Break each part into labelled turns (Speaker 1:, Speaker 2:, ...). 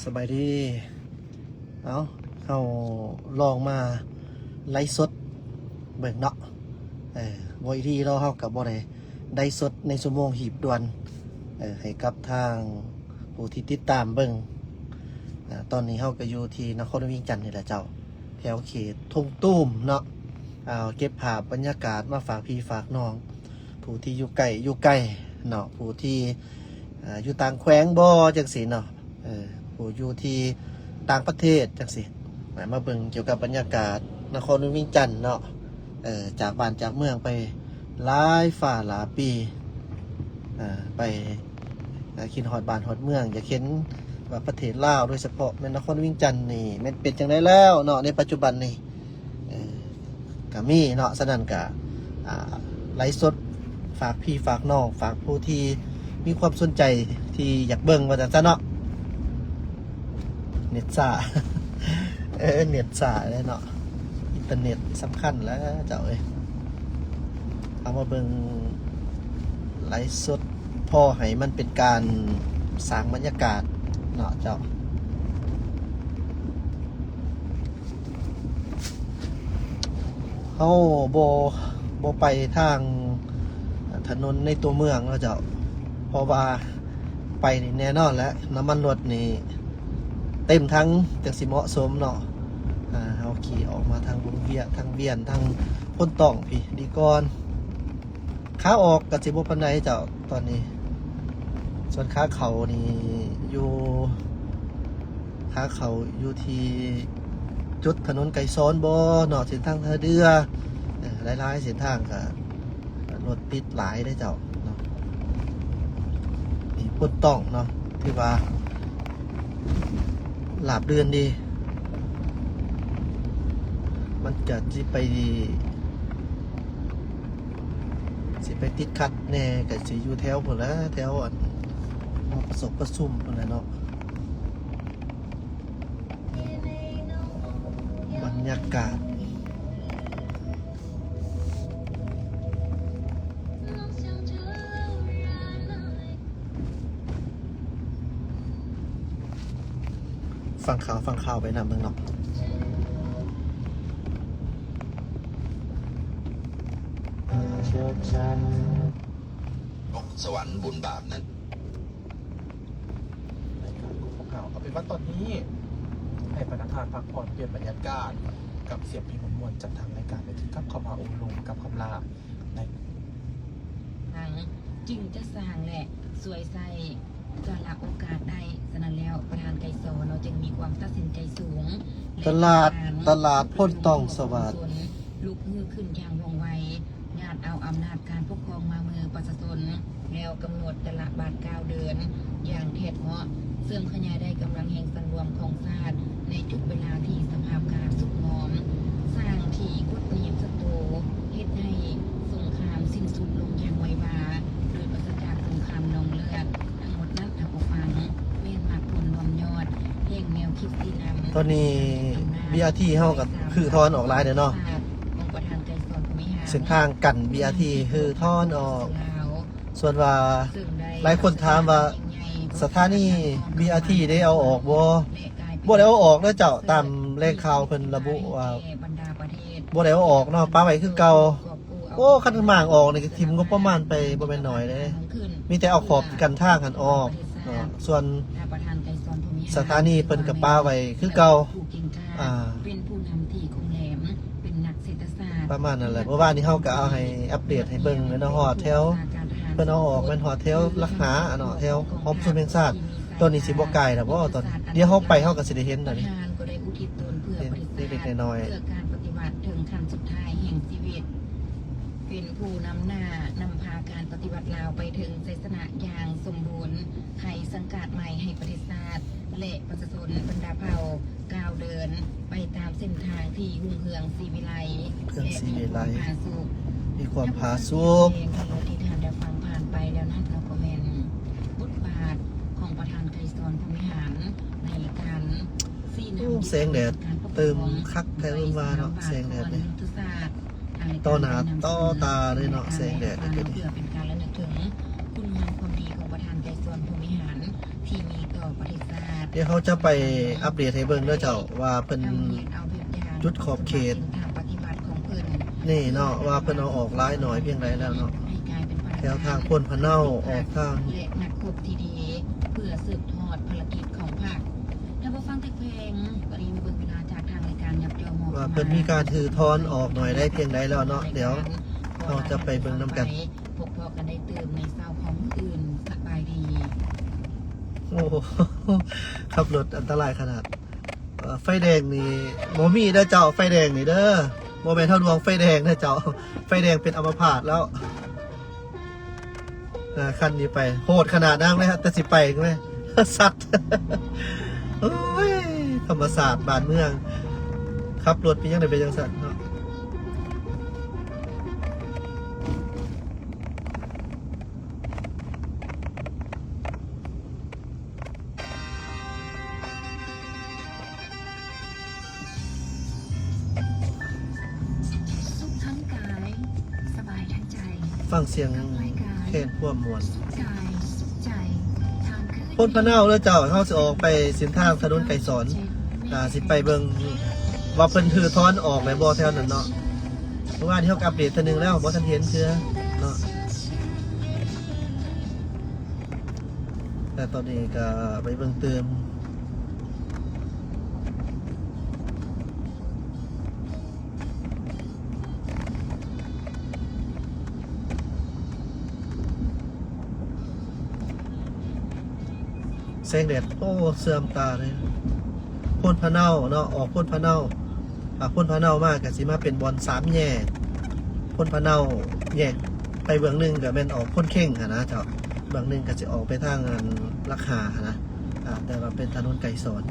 Speaker 1: สบายดีเขาลองมาไลฟ์สดเบิ่งเนาะบ่อีทีเราเฮากับบ่ได้สดในชั่วโมงหีบด่วนให้กับทางผู้ที่ติดตามเบิ่งตอนนี้เฮาก็อยู่ที่นครวิ่งจันทน์นี่แหละเจ้าแถวเขตทุ่งตุ้มเนาะเก็บภาพบรรยากาศมาฝากพี่ฝากน้องผู้ที่อยู่ไกลเนาะผู้ที่อยู่ต่างแขวงบ่จังซี่เนาะผู้อยู่ที่ต่างประเทศจังซี่มาเบิ่งเกี่ยวกับบรรยากาศนครวิ่งจันทน์เนาะจากบ้านจากเมืองไปหลายฝ่าหลายปีไปคิดฮอดบ้านฮอดเมืองอยากเห็นว่าประเทศลาวโดยเฉพาะแม่นนครวิ่งจันทน์นี่แม่นเป็นจังได๋แล้วเนาะในปัจจุบันนี่ก็มีเนาะฉะนั้นก็ไลฟ์สดฝากพี่ฝากน้องฝากผู้ที่มีความสนใจที่อยากเบิ่งว่าจังซั่นเนาะเน็ตซ่า เน็ตซ่าเลยเนาะอินเทอร์เน็ตสำคัญแล้วเจ้าเอามาเบิ่งไลฟ์สดพอให้มันเป็นการสร้างบรรยากาศเนาะเจ้าเฮาบ่ไปทางถนนในตัวเมืองเนาะเจ้าเพราะว่าไปนี่แน่นอนแล้วน้ำมันรถนี่เต็มทั้งจังสิเหมาะสมเนาะเฮาขี่ออกมาทางบุญเวียทางเวียนทางพ้นต้องพี่ดีก่อนขาออกก็สิบ่ปานใดเจ้าตอนนี้ส่วนขาเข้านี่อยู่ขาเข้าอยู่ที่จุดถนนไก่ซ้อนบ่เนาะเส้นทางท่าเรือหลายๆเส้นทางก็รถติดหลายได้เจ้าเนาะนี่พ้นต้องเนาะที่ว่าหลาบเดือนดีมันจะสิไปติดขัดแน่ก็สิอยู่แถวพุ่นละแถวประสบประสุมพุ่นละเนาะบรรยากาศฟังข่าวไปนำเมืองเนาะ
Speaker 2: สวรรค์บุญบาปนั้น
Speaker 1: ในการกุมข่าวเอาเป็นว่าตอนนี้ให้พนักงานพักผ่อนเปลี่ยนบรรยากาศกับเสียงเพลงมวลๆจากทางรายการไปที่กับคำว่าองค์ลงกับคำลาใน
Speaker 3: จึงจะสร้างแหละสวยใสจะละโอกาสได้ฉะนั้นแล้วประธานไก่โซเราจึงมีความตัดสินใจสูง
Speaker 1: ตลาดพ้นต้องสวัสดิ์
Speaker 3: ลุกฮือขึ้นอย่างว่องไวญาติเอาอำนาจการปกครองมามือประชาชนแล้วกำหนดตลาดบาท9 เดือนอย่างเท็จเหมาะเสื่อมขยายได้กำลังแห่งสันรวมของชาติในจุดเวลาที่สภาพการสุกงอมสร้างที่กดนีบศัตรูเฮ็ดให้สงครามสิ้นสุดลงอย่างไววาโดยปราศจากสงครามนองเลือดทั้งหมดนั้นทางผู้ฟังเวียนมากผลรวมยอดเพียงแนวคิดที่นำ
Speaker 1: ตอนนี้ BRT เฮากับคือทอนออกหลายเด้อเนาะเส้นทางกัน BRT คือทอนออกส่วนว่าหลายคนถามว่าสถานี BRT ได้เอาออกบ่ได้เอาออกเด้อเจ้าตามแหล่งข่าวเพิ่นระบุว่าบ่ได้เอาออกเนาะป้าไว้คือเก่าโอ้คันหมางออกนี่ทิ่มงบประมาณไปบ่แม่นน้อยเด้มีแต่เอาขอบกันทางหันออกส่วนสถานีเพิ่นกับป้าไว้คือเก่า
Speaker 3: เป็นผู้นำที่คงแหลมเป็นนักเศรษฐศาสตร์
Speaker 1: ประมาณนั้นแหละเมื่อวานนี้เฮาก็เอาให้อัปเดตให้เบิ่งเนาะฮอดแถวเพิ่นเอาออกเป็นฮอดแถวลักหาเนาะแถวหอมสุนแห่งชาติตอนนี้สิบ่ไกลแล้วบ่ตอนเดี๋ยวเฮาไปเฮาก็สิได้เห็นตอนนี้
Speaker 3: ก็ได้อุทิศตนเพื่อบริษัท
Speaker 1: เล็กๆน้อย
Speaker 3: ๆเพื่อการปฏิบัติถึงขั้นสุดท้ายแห่งชีวิตเป็นผู้นำหน้านำพาการปฏิบัติลาวไปถึงชัยชนะอย่างสมบูรณ์ไขสังกัดใหม่ให้ประเทศชาติและประชาชนบรรดาเผ่าก้าวเดินไปตามเส้นทางที่รุ่งเรืองศรีวิไลและ
Speaker 1: มีความผาสุก
Speaker 3: ที่ท่านได้ฟังผ่านไปแล้วนั่นเราก็แมนบทบาทของประธานไกรสอนภูมิหารในการ
Speaker 1: แสงแดดเติมคักแท้ว่าเนาะแสงแดดเนี่ยต่อหน้าต่อตาเลยเนาะแสงแดดเนี่ยก็ดี
Speaker 3: เพื่อเป็นการระลึกถึงคุณงามความดีของประธานไกรสอนภูมิหารที่มีต่อประเทศชาติ
Speaker 1: เดี๋ยวเขาจะไปอัปเดตให้เบิ่งเด้อเจ้าว่าเพิ่น จุดขอบเขต
Speaker 3: ปฏิบัติของเพิ่น
Speaker 1: นี่เนาะว่าเพิ่นเอาออกหลายหน่อยเพียงใดแล้วเนาะ
Speaker 3: ให้กลายเป็นพลัง
Speaker 1: แถวทางพ้นพะเนาออกทาง
Speaker 3: และนักพบที่ดีเพื่อสืบทอดภารกิจของภาคถ้าบ่ฟังแต่เพลงวันนี้มาเบิ่งเวลาจากทางรายการยับยอม
Speaker 1: ว่าเพิ่นมีการถือทอนออกหน่อยได้เพียงใดแล้วเนาะเดี๋ยวเราจะไปเบิ่งนำกัน
Speaker 3: พบพอกันได้เติมในเศร้าของมื้ออื่นสบายดี
Speaker 1: โอ้โหขับรถอันตรายขนาดไฟแดงนี่บ่มีเด้อเจ้าไฟแดงนี่เด้อบ่แม่นเท่าดวงไฟแดงเด้อเจ้าไฟแดงเป็นอัมพาตแล้วคันนี้ไปโหดขนาดนั้นเลยฮะแต่สิไปก็ไหม สัตว์ โอ้ยธรรมศาสตร์บ้านเมืองขับรถเป็นยังไงเป็นยังสัตว์เนาะ
Speaker 3: สุขทั้งกายสบายทั้งใจ
Speaker 1: ฟังเสียงแคนพ่วมมวล
Speaker 3: สุขกายสุขใจทางขึ้น
Speaker 1: พ้นพะเนาแล้วเจ้าเขาจะออกไปเส้นทางถนนไก่สอนสิไปเบิ่งว่าเพิ่นถือทอนออกในบ่อแถวนั้นเนาะเมื่อวานที่เขาอัปเดตทีนึงแล้วบ่ทันเห็นเชื่อเนาะแต่ตอนนี้ก็ไปเบิ่งเติมแสงแดดโอ้เสื่อมตาเลยพ่นพะเนาเนาะออกพ่นพะเนาพ่นพะเนามากก็สิมาเป็นบอลสามแย่พ่นพะเนาแยกไปเบื้องหนึงก็เป็นออกพ่นเข่งอะนะเจ้าเบื้องหนึงก็จะออกไปทางราคานะแต่ว่าเป็นถนนไก่สอน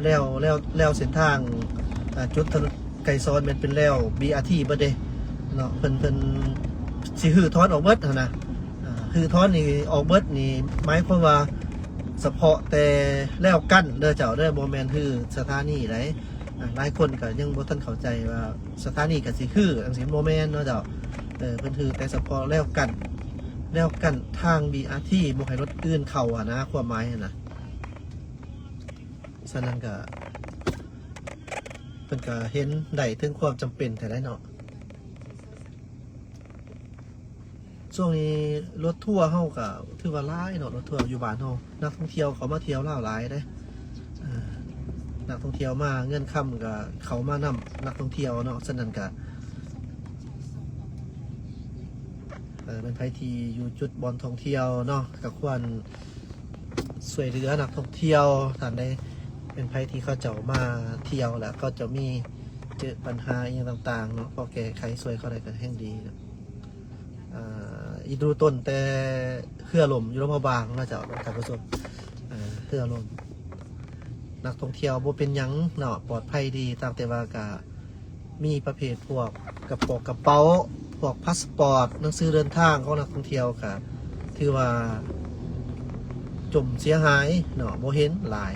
Speaker 1: แล้วเส้นทางจุดถนนไก่สอนมันเป็นแล้ว BRT เบิดเด้เนาะเพิ่นสิฮือทอนออกเบิดนะฮือทอนนี่ออกเบิดนี่หมายความว่าเฉพาะแต่แล้วกั้นเด้อเจ้าเด้อบ่แม่นคือสถานีไหนหลายคนก็ยังบ่ทันเข้าใจว่าสถานีก็สิคือจังซี่บ่แม่นเนาะเจ้าเพิ่นคือแต่เฉพาะแล้วกั้นทาง BRT บ่ให้รถอื่นเข้าอะนะความหมายนะฉะนั้นก็เพิ่นก็เห็นได้ถึงความจำเป็นแต่ได้เนาะช่วงนี้รถทัวร์เฮาก็ถือว่าหลายเนาะรถทัวร์อยู่บ้านเฮานักท่องเที่ยวเขามาเที่ยวลาวหลายเด้นักท่องเที่ยวมาเงินค่ำก็เขามานำนักท่องเที่ยวเนาะฉะนั้นก็เป็นไผที่อยู่จุดบอลท่องเที่ยวเนาะก็ควรช่วยเหลือนักท่องเที่ยวท่านใดเป็นไผที่เขาเจ้ามาเที่ยวแล้วก็จะมีเจอปัญหาอย่างต่างๆเนาะพอแก้ไขช่วยเขาได้ก็แห่งดีนะอีดูต้นแต่เครือลมอยู่ลำพะบางนะเจ้าท่านผู้ชมเครือลมนักท่องเที่ยวบ่เป็นหยังเนาะปลอดภัยดีตามแต่ว่ากะมีประเภทพวกกระเป๋าพวกพาสปอร์ตหนังสือเดินทางของนักท่องเที่ยวค่ะถือว่าจมเสียหายเนาะบ่เห็นหลาย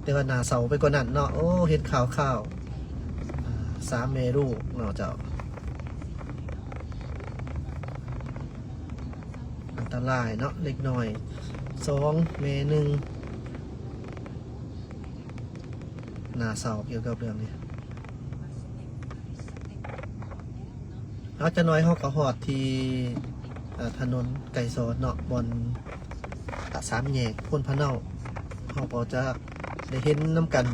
Speaker 1: แต่ว่าหน้าเสาไปกว่านั้นเนาะโอ้เห็นข่าวสามเมรูเนาะเจ้าอันตรายเนาะเล็กน้อย2 เม1หน้าเศร้าเกี่ยวกับเรื่องนี้เราจะน้อยเขาก็หอดที่ถนนไก่สอนเนาะบนสามแยกพ้นพะเนาเขาก็จะได้เห็นน้ำกัน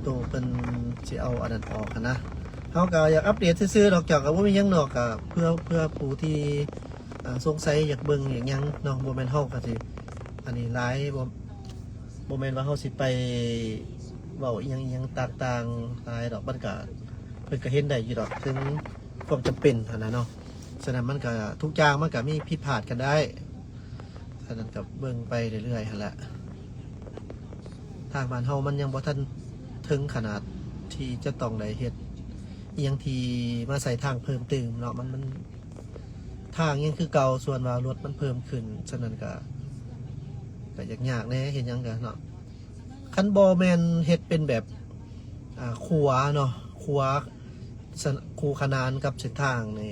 Speaker 1: ตัวเป็นจะเอาอันนั้นออกนะเขาก็อยากอัปเดตซื่อๆดอกจากว่ามียังนอกกับเพื่อผู้ที่สงสัยอยากเบิ่งอย่างยังเนาะโมเมนต์เขาก็สิอันนี้ไลฟ์โมเมนต์ว่าเขาสิไปเว้าอีหยังต่างๆหลายดอกมันก็เพิ่นก็เห็นได้อยู่ดอกถึงความจำเป็นเท่านั้นเนาะฉะนั้นมันก็ทุกอย่างมันก็มีผิดพลาดกันได้ฉะนั้นก็เบิ่งไปเรื่อยๆหั่นแหละทางบ้านเฮามันยังบ่ทันถึงขนาดที่จะต้องได้เฮ็ดอีหยังที่มาใส่ทางเพิ่มเติมเนาะมันทางยังคือเก่าส่วนว่ารถมันเพิ่มขึ้นฉะนั้นก็ยากๆแน่เห็นหยังกันเนาะคันบ่แม่นเฮ็ดเป็นแบบขัวเนาะขัวคูขนานกับเส้นทางใน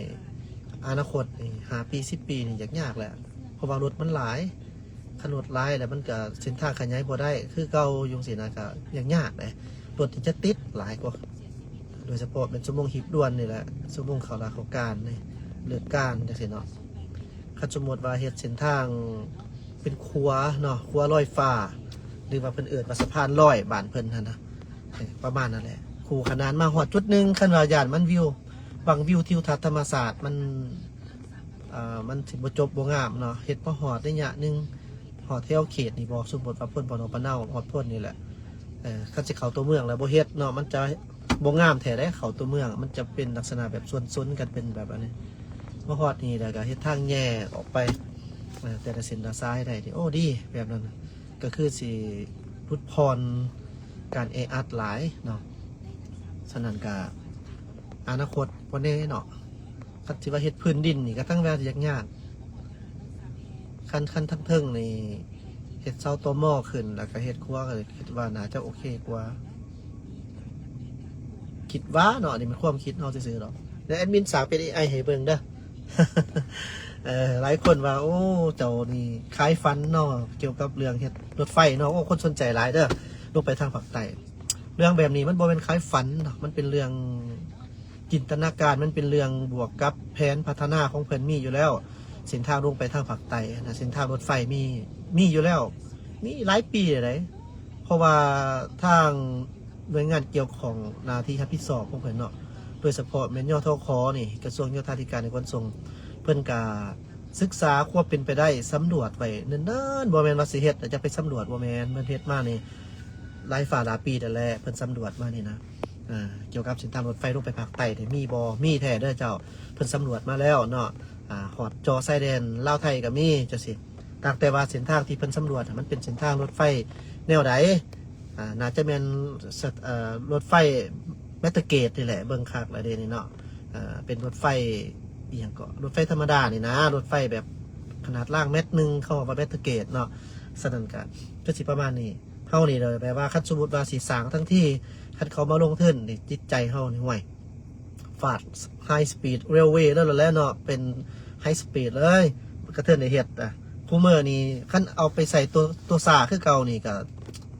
Speaker 1: อนาคตนี่5 ปี 10 ปีนี่ยากแหละเพราะว่ารถมันหลาย ขนวดลายแล้วมันก็เส้นทางขยายบ่ได้คือเก่าอยู่สินะก็ยังยากเลยรถที่จะติดหลายกว่าโดยเฉพาะเป็นชั่วโมงหีบด่วนนี่แหละชั่วโมงเขาลาเขาการนี่เลือดการจังซี่เนาะคันสมมุติว่าเฮ็ดเส้นทางเป็นคัวเนาะคัวลอยฟ้าหรือว่าเพิ่นเอิ้นว่าสะพานลอยบ้านเพิ่นหั่นนะประมาณนั้นแหละคู่ขนานมาฮอดจุดหนึงคันว่าย่านมันวิวบางวิวทิวทัศน์ธรรมศาสตร์มันสิบ่จบบ่งามเนาะเฮ็ดมาฮอดระยะหนึงฮอดแถวเขตนี่บ่สมมุติว่าเพิ่นบ่นปะเนาฮอดเพิ่นนี่แหละคันสิเข้าตัวเมืองแล้วบ่เฮ็ดเนาะมันจะบ่งามแท้ได้เข้าตัวเมืองมันจะเป็นลักษณะแบบซนๆกันเป็นแบบอันนี้มาฮอดนี่แล้วก็เฮ็ดทางแยกออกไปแต่ละเส้นละซ้ายได้นี่โอ้ดีแบบนั้นก็คือสิลดพรการแออัดหลายเนาะฉะนั้นก็อนาคตบ่แน่เนาะคันสิว่าเฮ็ดพื้นดินนี่ก็ทั้งแวสิยากๆคันทั้งเทิงนี่เฮ็ดเสาตัวหม้อขึ้นแล้วก็เฮ็ดครัวก็คิดว่าน่าจะโอเคกว่าคิดว่าเนาะนี่มันความคิดเฮาซื่อๆเนาะแล้วแอดมินสาวเป็น AI ให้เบิ่งเด้อ หลายคนว่าโอ้เจ้านี่คล้ายฝันเนาะเกี่ยวกับเรื่องเฮ็ดรถไฟเนาะโอ้คนสนใจหลายเด้อลงไปทางภาคใต้เรื่องแบบนี้มันบ่เป็นคล้ายฝันเนาะมันเป็นเรื่องจินตนาการมันเป็นเรื่องบวกกับแผนพัฒนาของเพิ่นมีอยู่แล้วเส้นทางลงไปทางภาคใต้นะเส้นทางรถไฟมีอยู่แล้วมีหลายปีเลยเพราะว่าทางหน่วยงานเกี่ยวของหน้าที่รับผิดชอบของเพิ่นเนาะโดยเฉพาะแม่นยทคนี่กระทรวงโยธาธิการในขนส่งเพิ่นก็ศึกษาความเป็นไปได้สำรวจไว้เนิ่นๆบ่แม่นว่าสิเฮ็ดแต่จะไปสำรวจบ่แม่นเพิ่นเฮ็ดมานี่หลายฝ่าหลายปีแต่แลเพิ่นสำรวจมานี่นะเกี่ยวกับเส้นทางรถไฟลงไปภาคใต้นี่มีบ่มีแท้เด้อเจ้าเพิ่นสำรวจมาแล้วเนาะฮอดจอชายแดนลาวไทยก็มีจังซี่แต่ว่าเส้นทางที่เพิ่นสำรวจมันเป็นเส้นทางรถไฟแนวใดน่าจะแม่นรถไฟแมตเตอร์เกตนี่แหละเบิ่งคักแล้วเด้นี่เนาะเป็นรถไฟอีหยังก็รถไฟธรรมดานี่นะรถไฟแบบขนาดล่างเม็ดนึงเข้ามาแมตเตอร์เกตเนาะสนั่นกันก็สิประมาณนี้เฮานี่เลยแปลว่าคันสมมุติว่าสิสร้างทั้งที่คันเขามาลงทุนนี่จิตใจเฮานี่ห่วยฟาดไฮสปีดเรลเวย์แล้วเนาะเป็นไฮสปีดเลยกระเทินได้เฮ็ดคูเมอร์นี่คันเอาไปใส่ตัวซ่าคือเก่านี่ก็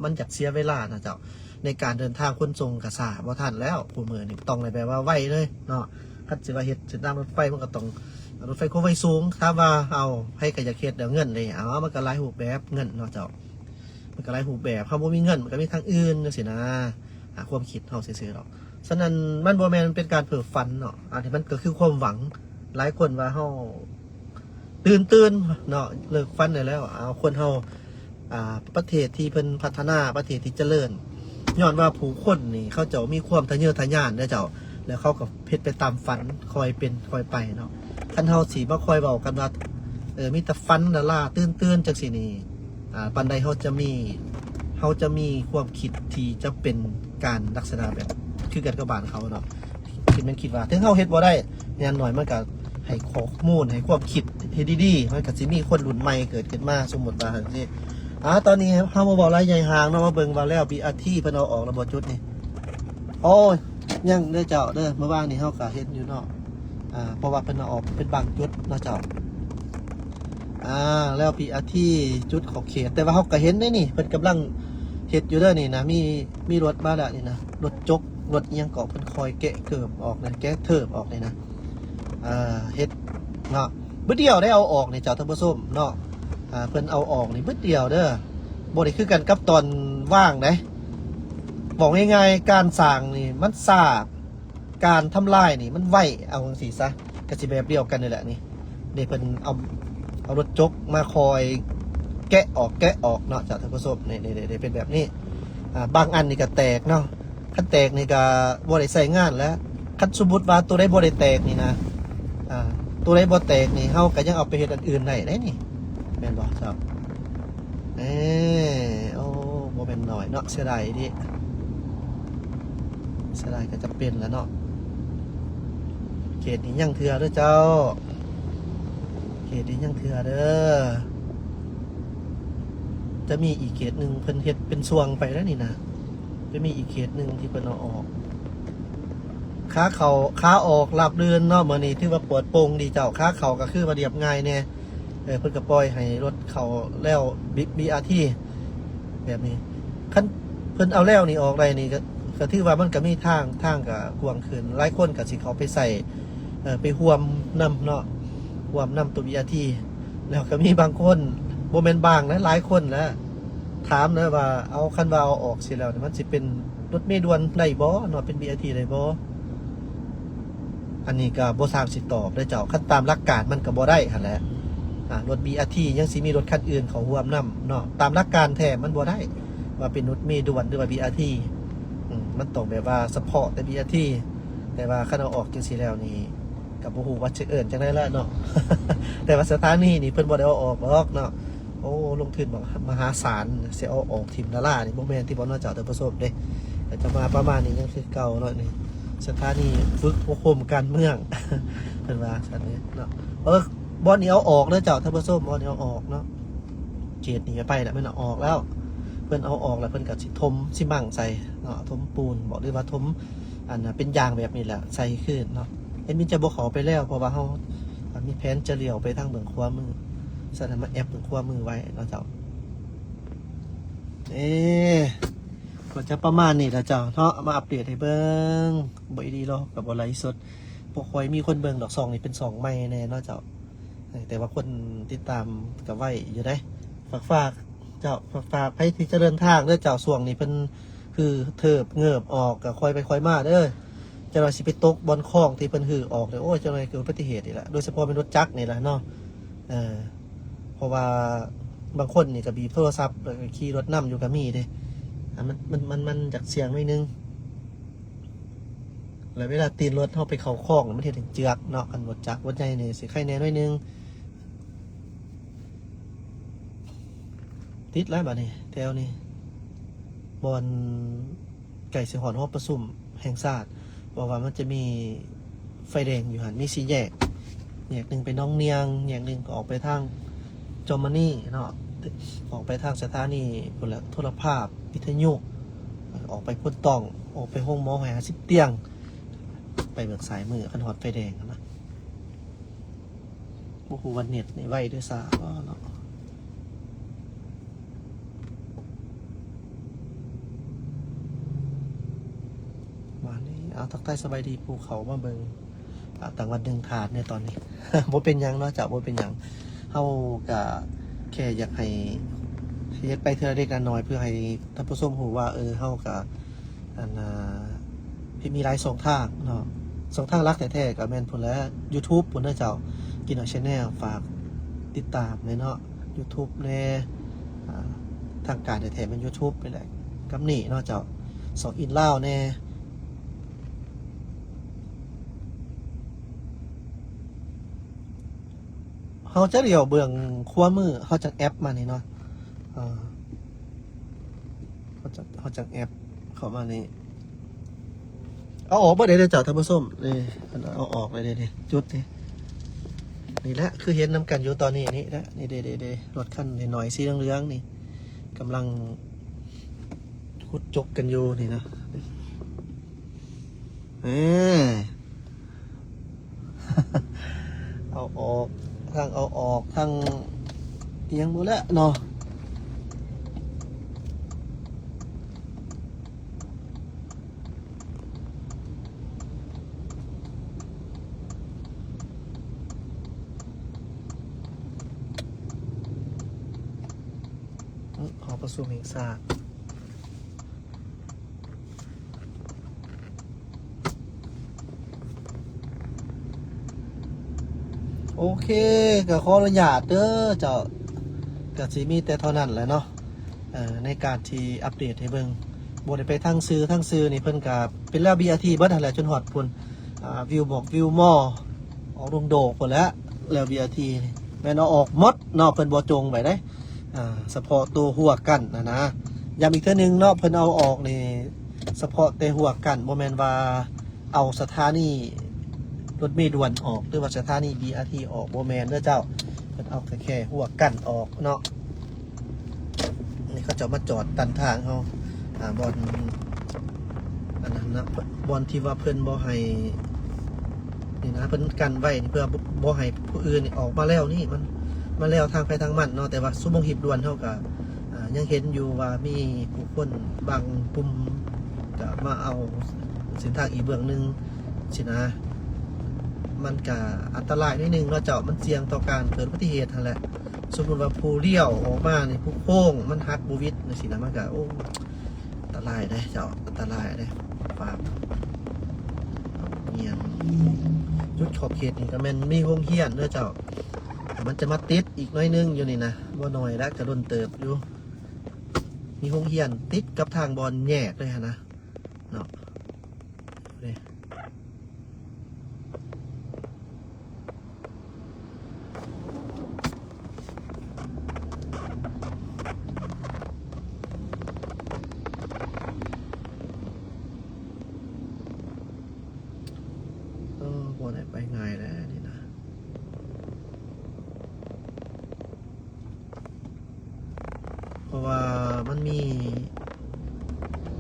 Speaker 1: มันจักเสียเวลานะเจ้าในการเดินทางขนส่งกระสาบ่ทันแล้วคูเมอร์นี่ต้องเลยแปลว่าไวเลยเนาะคันสิว่าเฮ็ดเส้นทางรถไฟมันก็ต้องรถไฟความไวสูงถ้าว่าเอาให้ก็อยากเฮ็ดเดี๋ยวเงินเลยมันก็หลายรูปแบบเงินเนาะเจ้ามันก็หลายรูปแบบเฮาบ่มีเงินมันก็มีทางอื่นจังซี่นะความคิดเฮาซื่อๆหรอกฉะนั้นมันบ่แม่นเป็นการเพ้อฝันเนาะอันนี้มันก็คือความหวังหลายคนว่าเฮาตื่นเนาะเลิกฝันได้แล้วคนเฮาประเทศที่เพิ่นพัฒนาประเทศที่เจริญย้อนว่าผู้คนนี่เขาเจ้ามีความทะเยอทะยานเด้อเจ้าแล้วเขาก็เฮ็ดไปตามฝันคอยเป็นคอยไปเนาะคันเฮาสิมาคอยเว้ากันว่ามีแต่ฝันละล่าตื่นจังซี่นี่ปานใดเฮาจะมีความคิดที่จะเป็นการลักษณะแบบคือกันกับบ้านเขาเนาะคิดว่าถึงเฮาเฮ็ดบ่ได้อย่างน้อยมันก็ให้ข้อมูลให้ความคิดให้ดีๆมันก็สิมีคนรุ่นใหม่เกิดขึ้นมาสมมุติว่าจังซี่ตอนนี้เฮามาบอกรายใหญ่ห่างเนาะมาเบิ่งว่าแล้วBRTเพิ่นเอาออกแล้วบ่จุดนี่โอ้ยยังเด้อเจ้าเด้อเมื่อวานนี้เฮาก็เฮ็ดอยู่เนาะเพราะว่าเพิ่นเอาออกเป็นบางจุดเนาะเจ้าแล้วBRTจุดของเขตแต่ว่าเฮาก็เห็นได้นี่เพิ่นกำลังเฮ็ดอยู่เด้อนี่นะมีรถมาแล้วนี่นะรถจกรถอีหยังก็เพิ่นคอยแกะเกิบออกนะแกะเทิบออกเลยนะเฮ็ดเนาะบึดเดียวได้เอาออกนี่เจ้าท่านผู้ชมเนาะเพิ่นเอาออกนี่บึดเดียวเด้อบ่ได้คือกันกับตอนว่างเด้บอกง่ายๆการสร้างนี่มันซ่าการทำลายนี่มันไวเอาจังซี่ซะก็สิแบบเดียวกันนี่แหละนี่เพิ่นเอารถจกมาคอยแกะออกเนาะจากท่านผู้ชมนี่เป็นแบบนี้บางอันนี่ก็แตกเนาะคันแตกนี่ก็บ่ได้ใช้งานแล้วคันสมมุติว่าตัวใดบ่ได้แตกนี่นะตัวใดบ่แตกนี่เฮาก็ยังเอาไปเฮ็ดอันอื่นได้นี่แม่นบ่ครับโอ้บ่แม่นน้อยเนาะเสียดายดิเสียดายก็จะเป็นแล้วเนาะเขตนี้ยังเถื่อเด้อเจ้าเขตนี้ยังเถื่อเด้อจะมีอีกเขตหนึ่งเพิ่นเฮ็ดเป็นช่วงไปแล้วนี่นะจะมีอีกเขตหนึ่งที่เพิ่นเอาออกขาออกราบรื่นเนาะมื้อนี้ถือว่าปวดโป่งดีเจ้าขาเขาก็คือว่าเรียบง่ายแน่ เพิ่นก็ปล่อยให้รถเขาแล้ว BRT แบบนี้คันเพิ่นเอาแล้วนี่ออกได้นี่ก็ถือว่ามันก็มีทางก็กว้างขึ้นหลายคนก็สิเขาไปใส่ไปร่วมนำเนาะร่วมนำตัว BRT แล้วก็มีบางคนบ่แม่นบางนะหลายคนนะถามนะว่าเอาคันว่าเอาออกสิแล้วนี่มันสิเป็นรถเมล์ด่วนได้บ่เนาะเป็น BRT ได้บ่อันนี้ก็บ่ทราบสิตอบเด้อเจ้าคันตามหลักการมันก็บ่ได้หั่นแหละรถ BRT ยังสิมีรถคันอื่นเขาร่วมนำเนาะตามหลักการแท้มันบ่ได้ว่าเป็นรถเมล์ด่วนหรือว่า BRT มันต้องแบบว่าเฉพาะแต่ BRT แต่ว่าคันเอาออกจังซี่แล้วนี่ก็บ่ฮู้ว่าสิเอิ้นจังได๋ละเนาะ แต่ว่าสถานีนี่เพิ่นบ่ได้เอาออกหรอกเนาะโอ้ลงทุนบอกมหาศาลสิเอาออกทิ่มดารานี่บ่แม่นที่บ่เนาะเจ้าท่านผู้ชมเด้แต่จะมาประมาณนี้ยังคือเก่าเนาะนี่สถานีฝึกอบรมการเมือง เพิ่นว่าซั่นนี้เนาะบ่อนนี้เอาออกเด้อเจ้าท่านผู้ชมบ่อนนี้เอาออกเนาะเขตนี้ไปแล้วมันเอาออกแล้วเพิ่นเอาออกแล้วเพิ่นก็สิถมซิมั่งใส่เนาะถมปูนบอกหรือว่าถมอันน่ะเป็นยางแบบนี้แหละใส่ขึ้นเนาะเอ็นมินจะบ่เข้าไปแล้วเพราะว่าเฮามีแผนจะเลี้ยวไปทางเบื้องขวามือแสดงว่าแอปเบื้องขวามือไว้เนาะเจ้าก็จะประมาณนี้ละเจ้าเนาะมาอัปเดตให้เบิ่งบ่ดีหรอกกับบ่ไลฟ์สดบ่ค่อยมีคนเบิ่งดอก2นี่เป็น2ใหม่แน่เนาะเจ้าแต่ว่าคนติดตามก็ไว้อยู่ได้ฝากเจ้าฝากให้ที่จะเดินทางเด้อเจ้าช่วงนี้เพิ่นคือเทิบเงิบออกก็ค่อยไปค่อยมาเด้อจะว่าสิไปตกบนคลองที่เพิ่นหือออกเลยโอ้ยจังได๋คืออุบัติเหตุนี่แหละโดยเฉพาะเป็นรถจักรนี่แหละเนาะเพราะว่าบางคนนี่ก็บีบโทรศัพท์แล้วก็ขี่รถนำอยู่ก็มีเด้มันจากเสียงหน่อยนึงแล้วเวลาตีนรถเฮาไปเข้าคลองมันเฮ็ดให้เจือกเนาะกันรถจักรรถใหญ่นี่สิไข่แน่หน่อยนึงติดแล้วบัดนี้แถวนี้บอนไก่สิหอนฮอบประสุมแห่งชาติบอกว่ามันจะมีไฟแดงอยู่หันมี4แยกหนึ่งไปน้องเนียงแยกหนึ่งก็ออกไปทางจอมมานี่เนาะออกไปทางสถานีพุ่นละโทรภาพวิทยุออกไปพุ่นตองออกไปห้องหมอหา10เตียงไปเบิกสายมือคันหอดไฟแดงนะโอ้โหวันเน็ตนี่ไวด้วยซะเนาะวันนี้เอาทักทายสบายดีภูเขามาเบิงต่างวันหนึ่งถาดในตอนนี้ บ่เป็นหยังเนาะจากบ่เป็นหยังเฮาก็แค่อยากให้เฮ็ดไปเทื่อเล็กน้อยเพื่อให้ท่านผู้ชมรู้ว่าเฮาก็มีหลายช่องทางเนาะช่องทางหลักแท้ๆก็แม่นพุ่นแล้ว YouTube พุ่นเด้อเจ้ากินเอา Channel ฝากติดตามเนาะ YouTube แน่ทางการแท้ๆเป็น YouTube ไปแหละกับนี่เนาะเจ้าสองอินลาวแน่เขาจะเดี่ยวเบื้องขวามือเขาจากแอปมานี่เนาะเขาจากแอปเข้ามานี่เอาออกบ่ได้เลยจ้ะท่านผู้ชมนี่เอาออกเลยนี่จุดนี่แหละคือเห็นน้ำกันอยู่ตอนนี้นี่แหละนี่เดรถคันหน่อยสีเหลืองๆนี่กำลังขุดจกกันอยู่นี่นะเอาออกทางเอาออกทางยังบ่ละเนาะขอประสูมแห่งชาติโอเคก็ขออนุญาตเด้อเจ้าก็สิมีแต่เท่านั้นแหละเนาะในการที่อัปเดตให้เบิ่งบ่ได้ไปทางซื้อนี่เพิ่นก็เป็นแล้ว BRT เบิดหั่นแหละจนฮอดพุ่นวิวบอกวิวมอออกดงโดกพุ่นแล้ว BRT นี่แม่นเอาออกหมดเนาะเพิ่นบ่จงไว้ได้เฉพาะตัวหัวกั้นนะย้ำอีกเทื่อนึงเนาะเพิ่นเอาออกนี่เฉพาะแต่หัวกั้นบ่แม่นว่าเอาสถานีรถเมล์ด่วนออกหรือว่าสถานี BRT ออกบ่แม่นเด้อเจ้าเพิ่นเอาแค่หัวกั้นออกเนาะนี่เขาจะมาจอดตันทางเฮาบอนอันนั้นนะบอนที่ว่าเพิ่นบ่ให้นี่นะเพิ่นกันไว้เพื่อบ่ให้ผู้อื่นออกมาแล้วนี่ มาแล้วทางไปทางมันเนาะแต่ว่าชั่วโมงหีบด่วนเท่ากับยังเห็นอยู่ว่ามีผู้คนบางกลุ่มก็มาเอาเส้นทางอีกเบื้องหนึ่งสินะมันก็อันตรายนิดนึงเนาะเจ้ามันเสี่ยงต่อการเกิดอุบัติเหตุนั่นแหละสมมติว่าผู้เลี้ยวออกมาในผู้โค้งมันฮัดบูวิดในสินะมันก็โอ้อันตรายได้เจ้าอันตรายได้ฝากเงียนจุดขอบเขตนี่ก็แม่นมีโรงเรียนเด้อเจ้ามันจะมาติดอีกน้อยนึงอยู่นี่นะบ่น้อยแล้วกระโดนเติบอยู่มีโรงเรียนติดกับทางบอลแยกเลยนะเนาะนี่บ่ได้ไปง่ายแล้วนี่นะเพราะว่ามันมี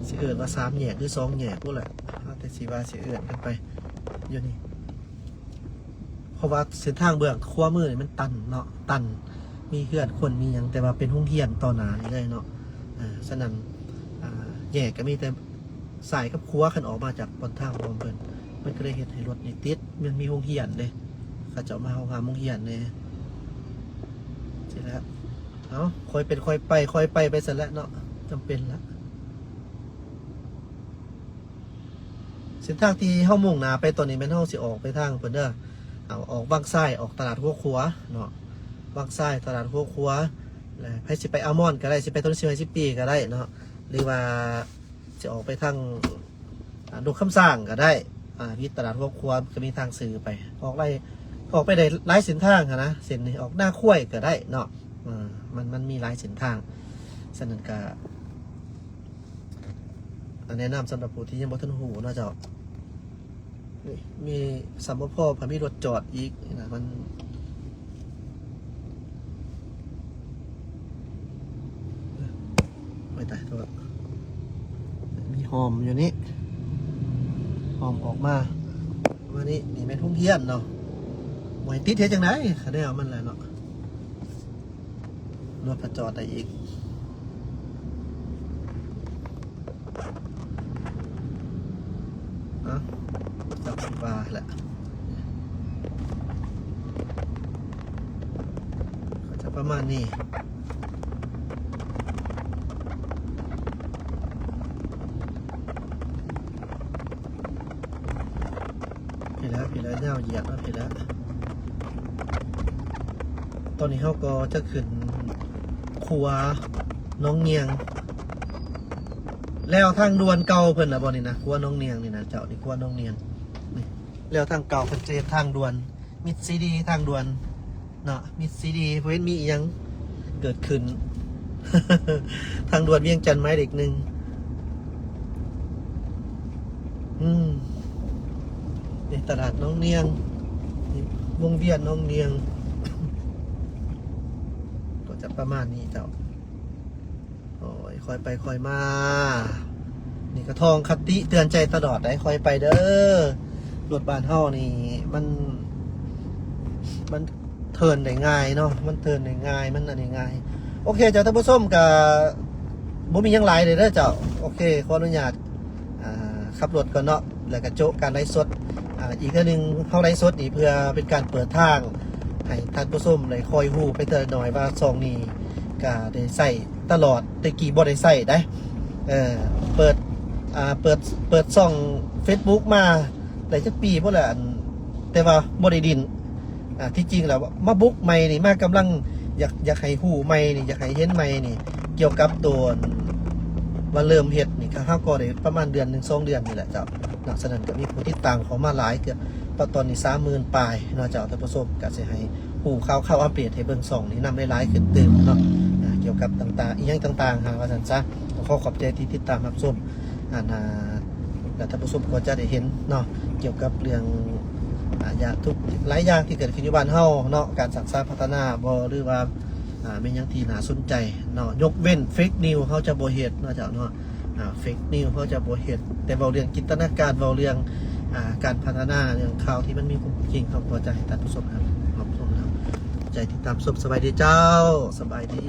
Speaker 1: สิเอิญว่า3แยกหรือ2แยกพวกแหละแต่สิว่าสิเอิญกันไปอยู่นี่เพราะว่าเส้นทางเบื้องขวามือนี่มันตันเนาะตันมีเฮือนคนมีหยังแต่ว่าเป็นโรงเรียนต่อหน้านี่เลยเนาะฉะนั้นแยกก็มีแต่สายกับขวาขันออกมาจากบนทางบนเพิ่นมันก็เลยเห็นให้รถนี่ติดมันมีโรงเรียนเลยเขาจะมาเอาหาโรงเรียนเลยใช่แล้วเอาค่อยเป็นค่อยไปไปเสร็จแล้วเนาะจำเป็นละเส้นทางที่เฮ้ามุ่งหนาไปตอนนี้แม่นเฮ้าสิออกไปทางเพิ่นเด้อเอาออกบางซ้ายออกตลาดหัวขัวเนาะบางซ้ายตลาดหัวขัวแล้วให้สิไปอัลมอนด์ก็ได้สิไปต้นซิซิปีก็ได้เนาะหรือว่าจะออกไปทางดงคำสร้างก็ได้ที่ตลาดหัวขัวก็มีทางสื่อไปออกไปได้หลายเส้นทางนะเส้นนี้ออกหน้าคุ้วยก็ได้เนาะมันมีหลายเส้นทางฉะนั้นก็แนะนำสำหรับผู้ที่ยังบ่ทันหูเนาะเจ้ามีสัมปพ่อพามีรถจอดอีกนะมันไม่ตายตัวมีหอมอยู่นี่หอมออกมานี่นี่เป็นทุ่งเทียนเนาะหวยติดเทจังไหนคะแนนมันแหละเนาะรถจอดได้อีกจับปลาแหละก็จะประมาณนี้ผิดแล้วเน่าเหยียบแล้วผิดแล้วตอนนี้เขาก็จะขึ้นครัวน้องเงียงแล้วทางด่วนเก่าเพิ่นนะบ่นี่นะครัวน้องเนียงนี่นะเจ้านี่ครัวน้องเนียงนี่แล้วทางเก่าเพิ่นจะทางด่วนมิดซีดีทางด่วนเนาะมิดซีดีเพิ่นมีอีหยังเกิดขึ้น ทางด่วนเวียงจันทร์ไม้เด็กหนึ่งนี่ตลาดน้องเนียงนี่วงเวียนน้องเนียง ก็จะประมาณนี้เจ้าโอ้ยคอยไปคอยมานี่กระทองคติเตือนใจตลอดได้คอยไปเด้อรถบ้านเฮานี่มันเทิร์นได้ง่ายเนาะมันเทิร์นได้ง่ายมันอันนี้ง่ายโอเคเจ้าท่านผู้ชมกับบ่มีหยังหลายเลยเด้อเจ้าโอเคขออนุญาตขับรถก่อนเนาะแล้วก็โจ๊กการไลฟ์สดอีกเรื่องนึงเฮาไลฟ์สดนี่เพื่อเป็นการเปิดทางให้ท่านผู้ชมได้คอยฮู้ไปเตือนหน่อยว่าซองนี้ก็ได้ใส่ตลอดแต่กี่บ่ได้ใส่ได้เปิดช่อง Facebook มาหลายจะปีพุ่นแหละแต่ว่าบ่ได้ดินที่จริงแล้วมาบุกใหม่นี่มากำลังอยากให้ฮู้ใหม่นี่อยากให้เห็นใหม่นี่เกี่ยวกับตัวว่าเริ่มเฮ็ดนี่ข้าวก็ได้ประมาณเดือน1 2 เดือนนี่แหละเจ้าหลังจากนั้นก็มีผู้ติดตามเขามาหลายเกือบตอนนี้ 30,000 ปลายเนาะเจ้าท่านผู้ชมก็สิให้ฮู้ข่าวอัปเดตให้เบิ่งช่องนี้นำได้หลายขึ้นเติมเนาะเกี่ยวกับต่างๆอีกอย่างต่างๆหาว่าซั่นซะขอขอบใจที่ติดตามรับชมและท่านผู้ชมก็จะได้เห็นเนาะเกี่ยวกับเรื่องอย่างทุกหลายอย่างที่เกิดขึ้นในบ้านเฮาเนาะการสร้างสรรค์พัฒนาบ่หรือว่าเป็นอย่างที่น่าสนใจเนาะยกเว้นเฟกนิวเขาจะบ่เฮ็ดเนาะเจ้าเนาะเฟกนิวเขาจะบ่เฮ็ดแต่เว้าเรื่องจินตนาการเว้าเรื่องการพัฒนาเรื่องข่าวที่มันมีความจริงเขาก็จะให้ท่านผู้ชมครับขอบคุณครับ ใจติดตามชมสบายดีเจ้าสบายดี